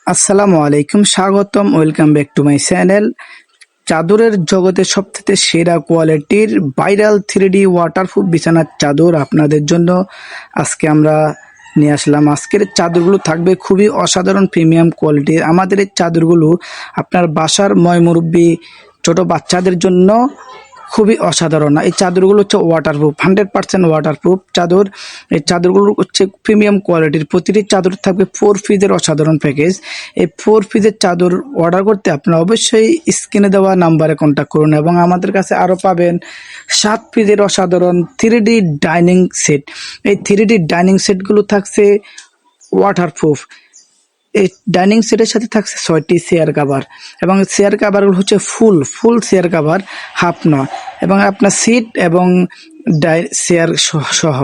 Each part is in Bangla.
আসসালামু আলাইকুম, স্বাগতম, welcome back to my channel. চাদরের জগতে সবথেকে সেরা কোয়ালিটির ভাইরাল 3D ওয়াটারপ্রুফ বিছানার চাদর আপনাদের জন্য আজকে আমরা নিয়ে আসলাম। আজকের চাদরগুলো থাকবে খুবই অসাধারণ প্রিমিয়াম কোয়ালিটির। আমাদের এই চাদরগুলো আপনার বাসার ময়মুরব্বী ছোট বাচ্চাদের জন্য খুবই অসাধারণ। এই চাদরগুলো হচ্ছে ওয়াটারপ্রুফ, 100% ওয়াটারপ্রুফ চাদর। এই চাদরগুলো হচ্ছে প্রিমিয়াম কোয়ালিটির। প্রতিটি চাদর থাকবে 4 পিসের অসাধারণ প্যাকেজ। এই 4 পিসের চাদর অর্ডার করতে আপনারা অবশ্যই স্ক্রিনে দেওয়া নাম্বারে কন্ট্যাক্ট করুন এবং আমাদের কাছে আরও পাবেন 7 পিসের অসাধারণ 3D ডাইনিং সেট। এই 3D ডাইনিং সেটগুলো থাকছে ওয়াটারপ্রুফ। এই ডাইনিং সেটের সাথে থাকছে 6টি চেয়ার কাভার এবং চেয়ার কাভারগুলো হচ্ছে ফুল চেয়ার কাভার, হাফ নয়। এবং আপনার সিট এবং চেয়ার সহ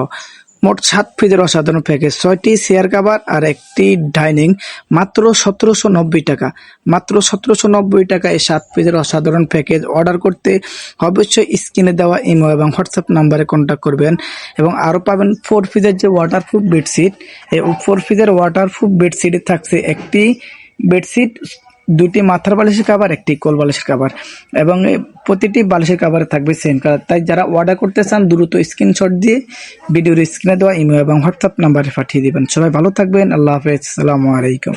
মোট 7 পিসের অসাধারণ প্যাকেজ। 6টি চেয়ার কাভার আর একটি ডাইনিং, মাত্র 1790 টাকা। মাত্র 1790 টাকা এই 7 পিসের অসাধারণ প্যাকেজ অর্ডার করতে অবশ্যই স্ক্রিনে দেওয়া ইমো এবং হোয়াটসঅ্যাপ নাম্বারে কন্ট্যাক্ট করবেন। এবং আরও পাবেন 4 পিসের যে ওয়াটারপ্রুফ বেডশিট। এই 4 পিসের ওয়াটারপ্রুফ বেডশিটে থাকছে একটি বেডশিট, 2টি মাথার বালিশের কাভার, একটি কোল বালিশের কাভার এবং প্রতিটি বালিশের কাভারে থাকবে সেম কালার। তাই যারা অর্ডার করতে চান দ্রুত স্ক্রিনশট দিয়ে ভিডিওর স্ক্রিনে দেওয়া ইমেল এবং হোয়াটসঅ্যাপ নাম্বারে পাঠিয়ে দিবেন। সবাই ভালো থাকবেন। আল্লাহ হাফেজ, আসসালামু আলাইকুম।